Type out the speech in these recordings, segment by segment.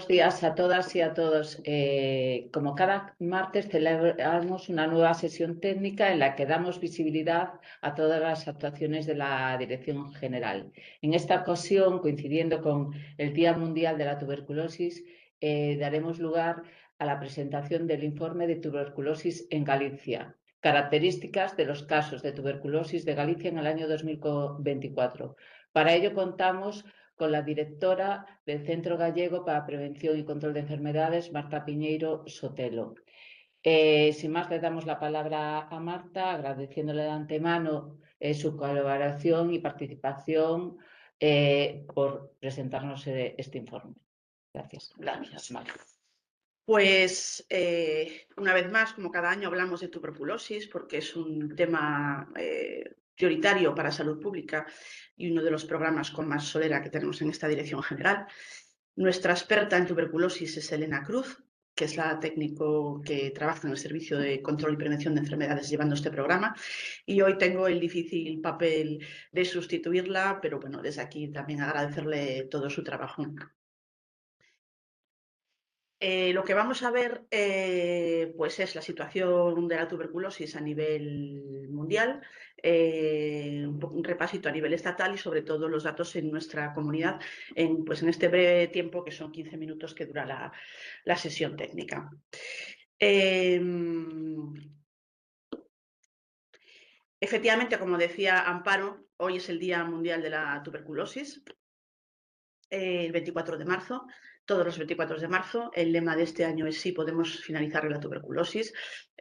buenos días a todas y a todos. Como cada martes celebramos una nueva sesión técnica en la que damos visibilidad a todas las actuaciones de la Dirección General. En esta ocasión, coincidiendo con el Día Mundial de la Tuberculosis, daremos lugar a la presentación del informe de tuberculosis en Galicia, características de los casos de tuberculosis de Galicia en el año 2024. Para ello contamos con la directora del Centro Gallego para Prevención y Control de Enfermedades, Marta Piñeiro Sotelo. Sin más, le damos la palabra a Marta, agradeciéndole de antemano su colaboración y participación por presentarnos este informe. Gracias. Gracias. Marta. Pues una vez más, como cada año, hablamos de tuberculosis porque es un tema prioritario para salud pública y uno de los programas con más solera que tenemos en esta dirección general. Nuestra experta en tuberculosis es Elena Cruz, que es la técnico que trabaja en el Servicio de Control y Prevención de Enfermedades llevando este programa. Y hoy tengo el difícil papel de sustituirla, pero bueno, desde aquí también agradecerle todo su trabajo. Lo que vamos a ver pues es la situación de la tuberculosis a nivel mundial, un repasito a nivel estatal y sobre todo los datos en nuestra comunidad en este breve tiempo que son 15 minutos que dura la sesión técnica. Efectivamente, como decía Amparo, hoy es el Día Mundial de la Tuberculosis. El 24 de marzo, todos los 24 de marzo. El lema de este año es sí podemos finalizar la tuberculosis,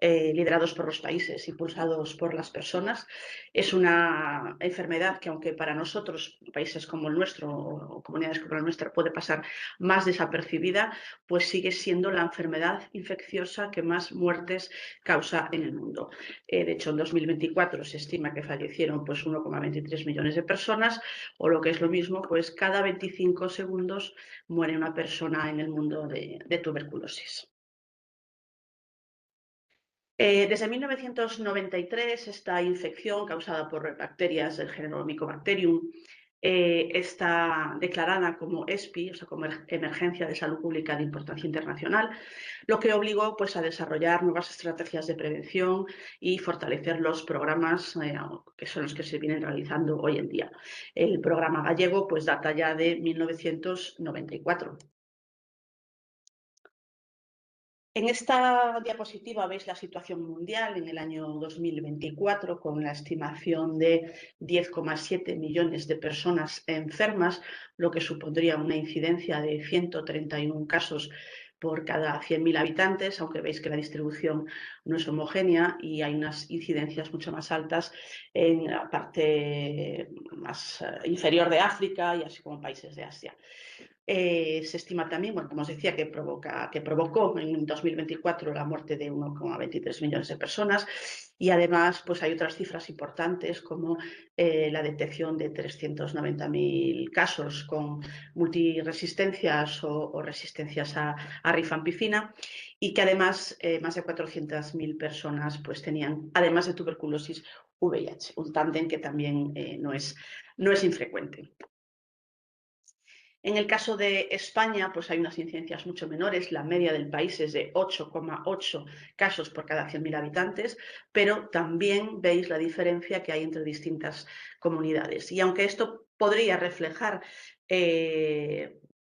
liderados por los países, impulsados por las personas. Es una enfermedad que, aunque para nosotros, países como el nuestro o comunidades como la nuestra, puede pasar más desapercibida, pues sigue siendo la enfermedad infecciosa que más muertes causa en el mundo. De hecho, en 2024 se estima que fallecieron pues 1,23 millones de personas, o lo que es lo mismo, pues cada 25 segundos muere una persona en el mundo de tuberculosis. Desde 1993, esta infección causada por bacterias del género Mycobacterium está declarada como ESPI, o sea, como emergencia de salud pública de importancia internacional, lo que obligó pues, a desarrollar nuevas estrategias de prevención y fortalecer los programas que son los que se vienen realizando hoy en día. El programa gallego pues, data ya de 1994. En esta diapositiva veis la situación mundial en el año 2024 con la estimación de 10,7 millones de personas enfermas, lo que supondría una incidencia de 131 casos por cada 100.000 habitantes, aunque veis que la distribución no es homogénea y hay unas incidencias mucho más altas en la parte más inferior de África y así como países de Asia. Se estima también, bueno, como os decía, que provocó en 2024 la muerte de 1,23 millones de personas y además pues hay otras cifras importantes como la detección de 390.000 casos con multiresistencias o resistencias a rifampicina y que además más de 400.000 personas pues tenían, además de tuberculosis, VIH, un tándem que también no es infrecuente. En el caso de España, pues hay unas incidencias mucho menores. La media del país es de 8,8 casos por cada 100.000 habitantes, pero también veis la diferencia que hay entre distintas comunidades. Y aunque esto podría reflejar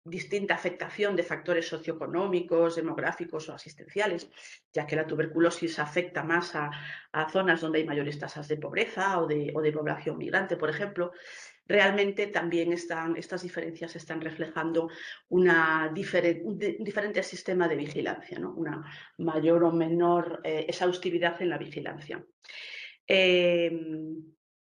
distinta afectación de factores socioeconómicos, demográficos o asistenciales, ya que la tuberculosis afecta más a zonas donde hay mayores tasas de pobreza o de población migrante, por ejemplo, realmente también estas diferencias están reflejando un diferente sistema de vigilancia, ¿no? Una mayor o menor exhaustividad en la vigilancia.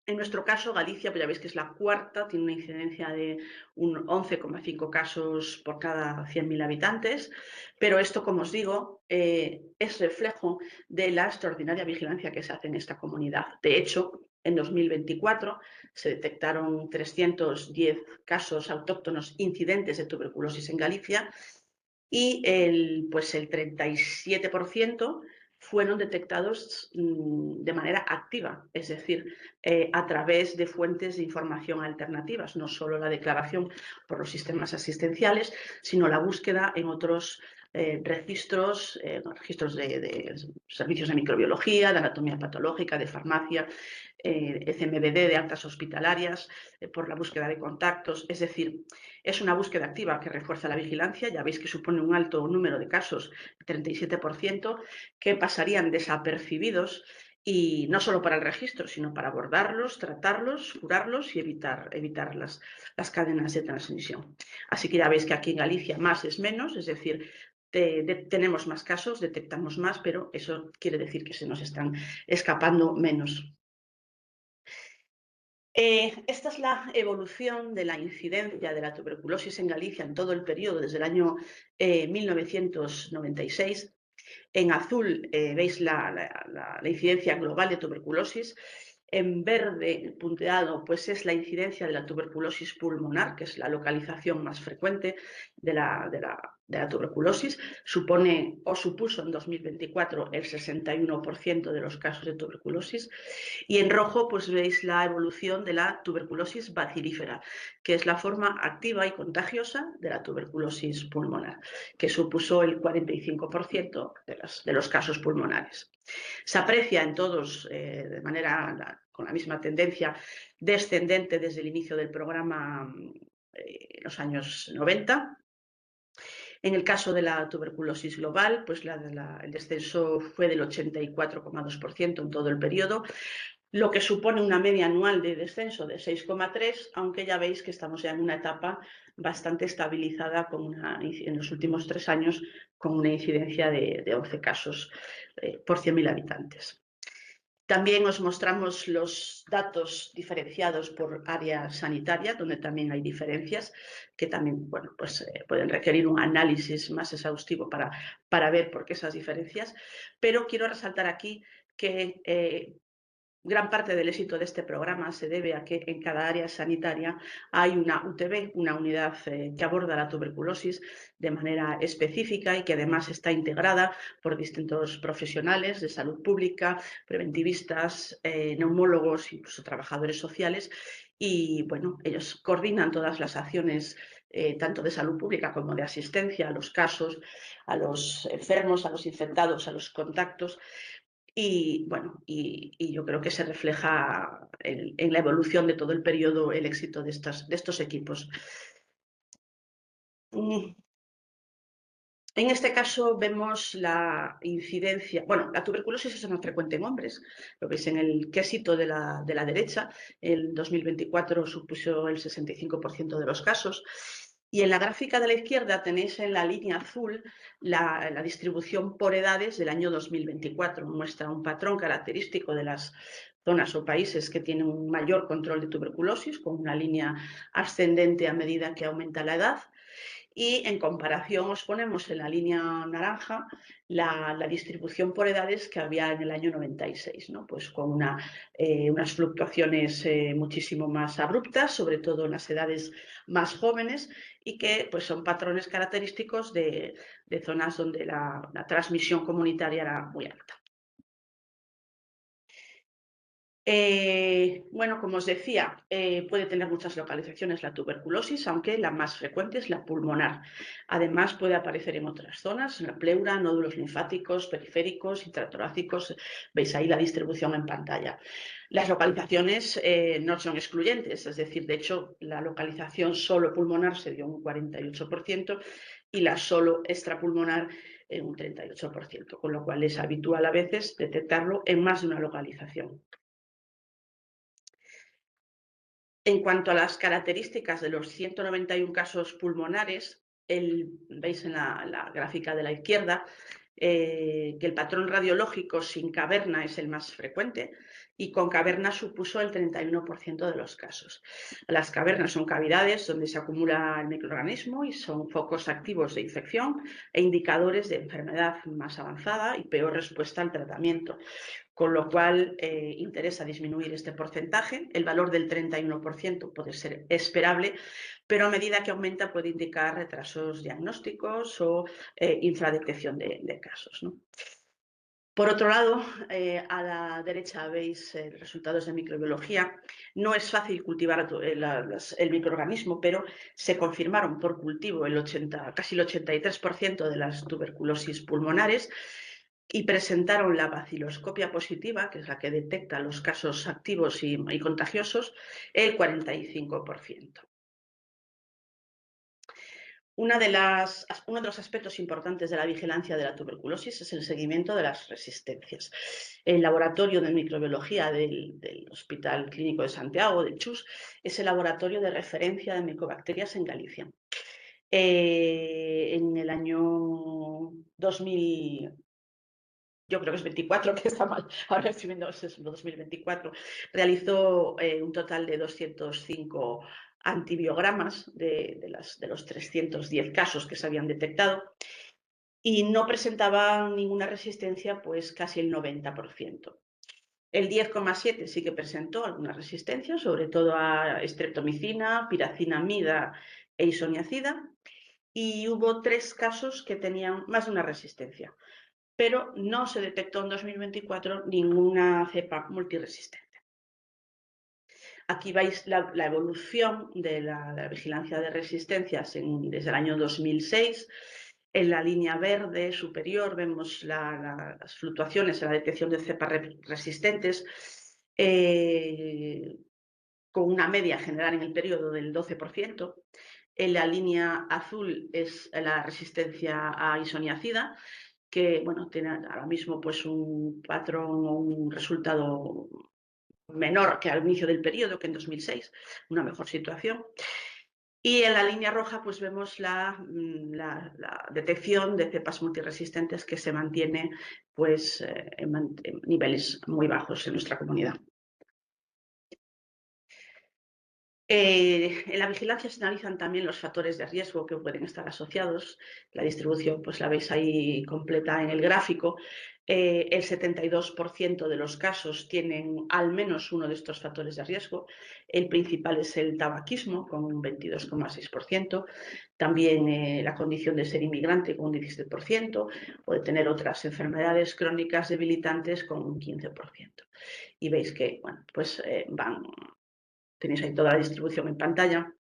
En nuestro caso, Galicia, pues ya veis que es la cuarta, tiene una incidencia de un 11,5 casos por cada 100.000 habitantes, pero esto, como os digo, es reflejo de la extraordinaria vigilancia que se hace en esta comunidad. De hecho, en 2024 se detectaron 310 casos autóctonos incidentes de tuberculosis en Galicia y el 37% fueron detectados de manera activa, es decir, a través de fuentes de información alternativas, no solo la declaración por los sistemas asistenciales, sino la búsqueda en otros registros de servicios de microbiología, de anatomía patológica, de farmacia, CMBD, de altas hospitalarias, por la búsqueda de contactos. Es decir, es una búsqueda activa que refuerza la vigilancia. Ya veis que supone un alto número de casos, 37%, que pasarían desapercibidos, y no solo para el registro, sino para abordarlos, tratarlos, curarlos y evitar las cadenas de transmisión. Así que ya veis que aquí en Galicia más es menos, es decir, tenemos más casos, detectamos más, pero eso quiere decir que se nos están escapando menos. Esta es la evolución de la incidencia de la tuberculosis en Galicia en todo el periodo desde el año 1996. En azul veis la incidencia global de tuberculosis. En verde punteado pues es la incidencia de la tuberculosis pulmonar, que es la localización más frecuente de la tuberculosis. Supone o supuso en 2024 el 61% de los casos de tuberculosis. Y en rojo pues veis la evolución de la tuberculosis bacilífera, que es la forma activa y contagiosa de la tuberculosis pulmonar, que supuso el 45% de los casos pulmonares. Se aprecia en todos de manera con la misma tendencia descendente desde el inicio del programa en los años 90. En el caso de la tuberculosis global, pues el descenso fue del 84,2% en todo el periodo, lo que supone una media anual de descenso de 6,3, aunque ya veis que estamos ya en una etapa bastante estabilizada en los últimos 3 años, con una incidencia de 11 casos por 100.000 habitantes. También os mostramos los datos diferenciados por área sanitaria, donde también hay diferencias que también pueden requerir un análisis más exhaustivo para ver por qué esas diferencias. Pero quiero resaltar aquí que gran parte del éxito de este programa se debe a que en cada área sanitaria hay una UTB, una unidad que aborda la tuberculosis de manera específica y que además está integrada por distintos profesionales de salud pública, preventivistas, neumólogos, incluso trabajadores sociales. Y bueno, ellos coordinan todas las acciones tanto de salud pública como de asistencia a los casos, a los enfermos, a los infectados, a los contactos. Y bueno, y yo creo que se refleja en la evolución de todo el periodo el éxito de estos equipos. En este caso vemos la incidencia, bueno, la tuberculosis es más frecuente en hombres, lo veis en el quesito de la derecha, el 2024 supuso el 65% de los casos. Y en la gráfica de la izquierda tenéis en la línea azul la distribución por edades del año 2024. Muestra un patrón característico de las zonas o países que tienen un mayor control de tuberculosis, con una línea ascendente a medida que aumenta la edad. Y en comparación os ponemos en la línea naranja la distribución por edades que había en el año 96, ¿no? Pues con unas fluctuaciones muchísimo más abruptas, sobre todo en las edades más jóvenes, y que pues, son patrones característicos de zonas donde la transmisión comunitaria era muy alta. Bueno, como os decía, puede tener muchas localizaciones la tuberculosis, aunque la más frecuente es la pulmonar. Además, puede aparecer en otras zonas, en la pleura, nódulos linfáticos, periféricos, intratorácicos. Veis ahí la distribución en pantalla. Las localizaciones no son excluyentes, es decir, de hecho, la localización solo pulmonar se dio un 48% y la solo extrapulmonar en un 38%, con lo cual es habitual a veces detectarlo en más de una localización. En cuanto a las características de los 191 casos pulmonares, veis en la gráfica de la izquierda que el patrón radiológico sin caverna es el más frecuente y con caverna supuso el 31% de los casos. Las cavernas son cavidades donde se acumula el microorganismo y son focos activos de infección e indicadores de enfermedad más avanzada y peor respuesta al tratamiento, con lo cual interesa disminuir este porcentaje. El valor del 31% puede ser esperable, pero a medida que aumenta puede indicar retrasos diagnósticos o infradetección de casos, ¿no? Por otro lado, a la derecha veis resultados de microbiología. No es fácil cultivar el microorganismo, pero se confirmaron por cultivo casi el 83% de las tuberculosis pulmonares y presentaron la baciloscopia positiva, que es la que detecta los casos activos y contagiosos, el 45%. Uno de los aspectos importantes de la vigilancia de la tuberculosis es el seguimiento de las resistencias. El laboratorio de microbiología del Hospital Clínico de Santiago, del CHUS, es el laboratorio de referencia de micobacterias en Galicia. En el año 2000, yo creo que es 24, que está mal, ahora estoy viendo, es 2024, realizó un total de 205 antibiogramas de los 310 casos que se habían detectado y no presentaban ninguna resistencia, pues casi el 90%. El 10,7 sí que presentó alguna resistencia, sobre todo a streptomicina, piracinamida e isoniazida, y hubo 3 casos que tenían más de una resistencia, pero no se detectó en 2024 ninguna cepa multiresistente. Aquí veis la evolución de la vigilancia de resistencias desde el año 2006. En la línea verde superior vemos las fluctuaciones en la detección de cepas resistentes, con una media general en el periodo del 12%. En la línea azul es la resistencia a isoniazida, que bueno, tiene ahora mismo pues un patrón o un resultado menor que al inicio del periodo, que en 2006, una mejor situación. Y en la línea roja pues vemos la detección de cepas multiresistentes que se mantiene pues, en niveles muy bajos en nuestra comunidad. En la vigilancia se analizan también los factores de riesgo que pueden estar asociados. La distribución pues la veis ahí completa en el gráfico. El 72% de los casos tienen al menos uno de estos factores de riesgo. El principal es el tabaquismo, con un 22,6%. También la condición de ser inmigrante, con un 17%, o de tener otras enfermedades crónicas debilitantes, con un 15%. Y veis que bueno, pues, tenéis ahí toda la distribución en pantalla.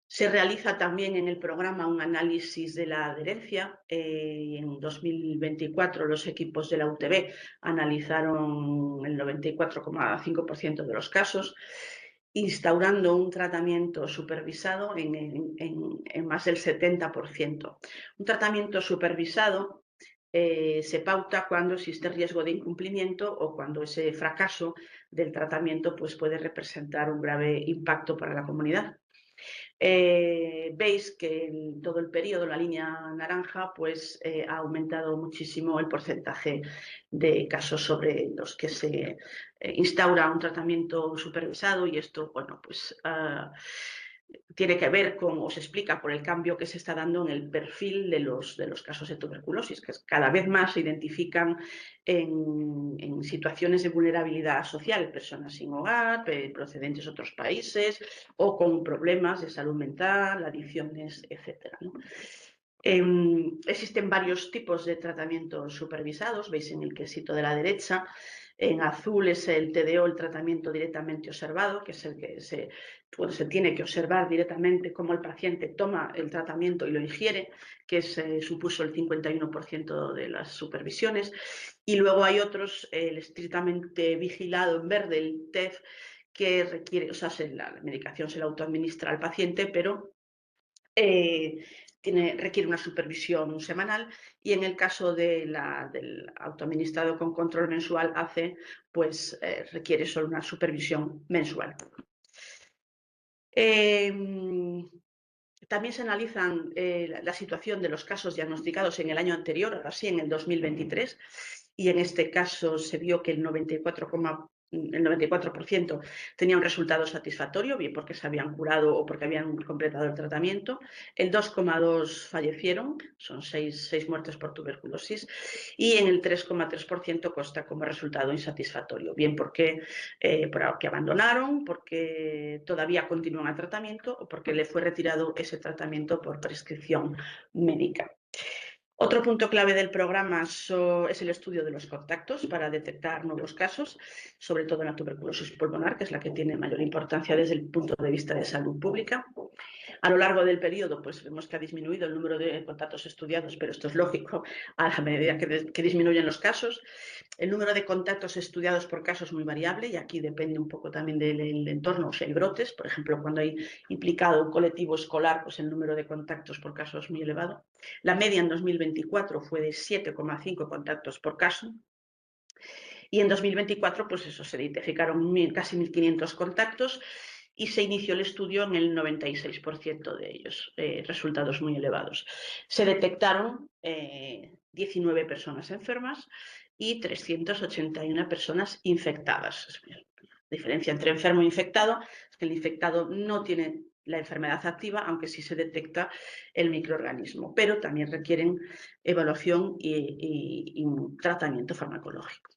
Se realiza también en el programa un análisis de la adherencia. En 2024 los equipos de la UTB analizaron el 94,5% de los casos, instaurando un tratamiento supervisado en más del 70%. Un tratamiento supervisado se pauta cuando existe riesgo de incumplimiento o cuando ese fracaso del tratamiento pues, puede representar un grave impacto para la comunidad. Veis que en todo el periodo, la línea naranja, pues ha aumentado muchísimo el porcentaje de casos sobre los que se instaura un tratamiento supervisado, y esto, bueno, pues tiene que ver con, o se explica por el cambio que se está dando en el perfil de los casos de tuberculosis, que cada vez más se identifican en situaciones de vulnerabilidad social, personas sin hogar, procedentes de otros países o con problemas de salud mental, adicciones, etc., ¿no? Existen varios tipos de tratamientos supervisados, veis en el quesito de la derecha. En azul es el TDO, el tratamiento directamente observado, que es el que se tiene que observar directamente cómo el paciente toma el tratamiento y lo ingiere, que supuso el 51% de las supervisiones. Y luego hay otros, el estrictamente vigilado en verde, el TEF, que requiere, o sea, la medicación se la autoadministra al paciente, pero requiere una supervisión semanal, y en el caso del autoadministrado con control mensual, pues requiere solo una supervisión mensual. También se analizan la situación de los casos diagnosticados en el año anterior, ahora sí, en el 2023, y en este caso se vio que el 94% tenía un resultado satisfactorio, bien porque se habían curado o porque habían completado el tratamiento. El 2,2% fallecieron, son 6 muertes por tuberculosis, y en el 3,3% consta como resultado insatisfactorio, bien porque abandonaron, porque todavía continúan el tratamiento o porque le fue retirado ese tratamiento por prescripción médica. Otro punto clave del programa es el estudio de los contactos para detectar nuevos casos, sobre todo en la tuberculosis pulmonar, que es la que tiene mayor importancia desde el punto de vista de salud pública. A lo largo del periodo, pues vemos que ha disminuido el número de contactos estudiados, pero esto es lógico a la medida que disminuyen los casos. El número de contactos estudiados por caso es muy variable y aquí depende un poco también del entorno, o si hay brotes. Por ejemplo, cuando hay implicado un colectivo escolar, pues el número de contactos por caso es muy elevado. La media en 2024 fue de 7,5 contactos por caso. Y en 2024, pues eso, se identificaron casi 1.500 contactos y se inició el estudio en el 96% de ellos, resultados muy elevados. Se detectaron 19 personas enfermas y 381 personas infectadas. La diferencia entre enfermo e infectado es que el infectado no tiene la enfermedad activa, aunque sí se detecta el microorganismo, pero también requieren evaluación y un tratamiento farmacológico.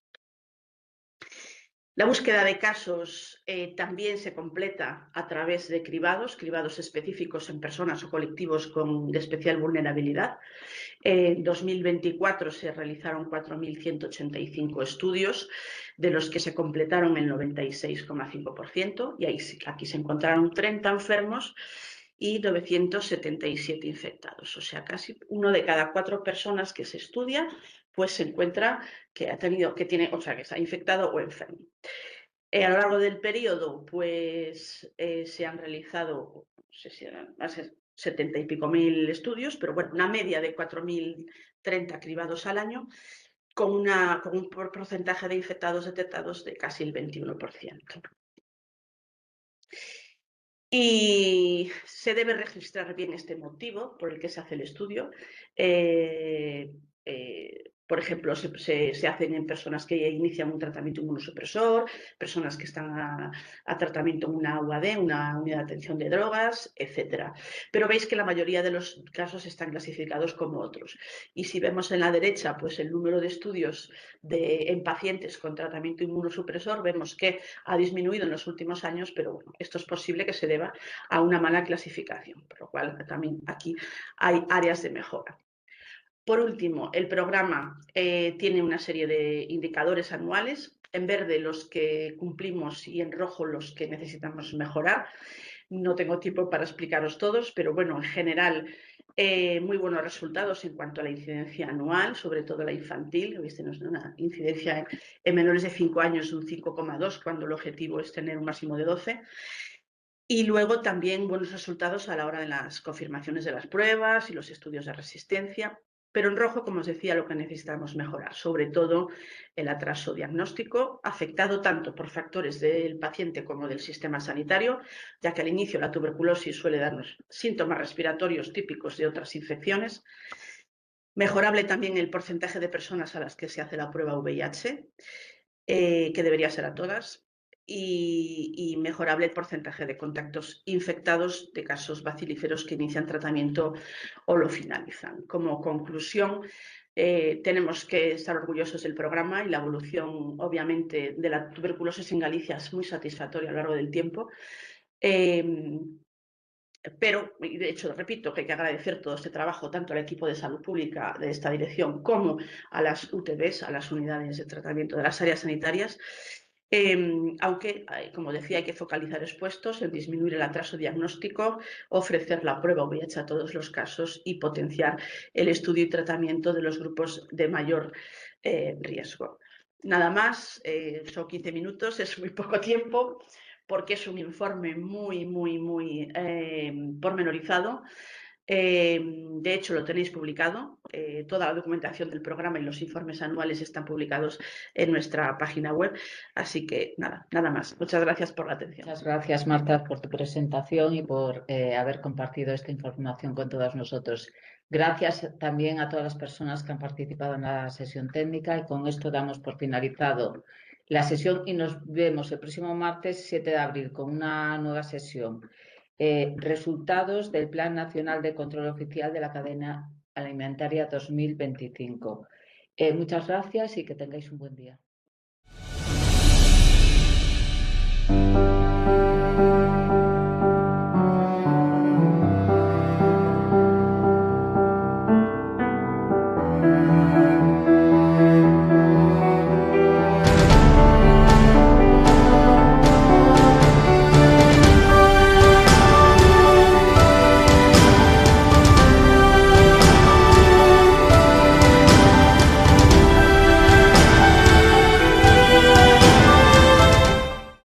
La búsqueda de casos también se completa a través de cribados específicos en personas o colectivos de especial vulnerabilidad. En 2024 se realizaron 4.185 estudios, de los que se completaron el 96,5%, y aquí se encontraron 30 enfermos y 977 infectados. O sea, casi 1 de cada 4 personas que se estudia, pues se encuentra que que está infectado o enfermo. A lo largo del periodo, pues se han realizado, no sé si eran más de 70 y pico mil estudios, pero bueno, una media de 4.030 cribados al año, con un porcentaje de infectados detectados de casi el 21%. Y se debe registrar bien este motivo por el que se hace el estudio. Por ejemplo, se hacen en personas que inician un tratamiento inmunosupresor, personas que están a tratamiento en una UAD, una unidad de atención de drogas, etc. Pero veis que la mayoría de los casos están clasificados como otros. Y si vemos en la derecha, pues el número de estudios en pacientes con tratamiento inmunosupresor, vemos que ha disminuido en los últimos años, pero bueno, esto es posible que se deba a una mala clasificación, por lo cual también aquí hay áreas de mejora. Por último, el programa tiene una serie de indicadores anuales, en verde los que cumplimos y en rojo los que necesitamos mejorar. No tengo tiempo para explicaros todos, pero bueno, en general muy buenos resultados en cuanto a la incidencia anual, sobre todo la infantil. Tenemos una incidencia en menores de 5 años de un 5,2, cuando el objetivo es tener un máximo de 12. Y luego también buenos resultados a la hora de las confirmaciones de las pruebas y los estudios de resistencia. Pero en rojo, como os decía, lo que necesitamos mejorar, sobre todo el atraso diagnóstico, afectado tanto por factores del paciente como del sistema sanitario, ya que al inicio la tuberculosis suele darnos síntomas respiratorios típicos de otras infecciones. Mejorable también el porcentaje de personas a las que se hace la prueba VIH, que debería ser a todas. Y mejorable el porcentaje de contactos infectados de casos bacilíferos que inician tratamiento o lo finalizan. Como conclusión, tenemos que estar orgullosos del programa y la evolución, obviamente, de la tuberculosis en Galicia es muy satisfactoria a lo largo del tiempo. Pero, y de hecho, repito que hay que agradecer todo este trabajo tanto al equipo de salud pública de esta dirección como a las UTBs, a las unidades de tratamiento de las áreas sanitarias. Aunque, como decía, hay que focalizar esfuerzos en disminuir el atraso diagnóstico, ofrecer la prueba VIH a todos los casos y potenciar el estudio y tratamiento de los grupos de mayor riesgo. Nada más, son 15 minutos, es muy poco tiempo, porque es un informe muy pormenorizado. De hecho, lo tenéis publicado. Toda la documentación del programa y los informes anuales están publicados en nuestra página web. Así que nada más. Muchas gracias por la atención. Muchas gracias, Marta, por tu presentación y por haber compartido esta información con todos nosotros. Gracias también a todas las personas que han participado en la sesión técnica, y con esto damos por finalizado la sesión y nos vemos el próximo martes 7 de abril con una nueva sesión. Resultados del Plan Nacional de Control Oficial de la Cadena Alimentaria 2025. Muchas gracias y que tengáis un buen día.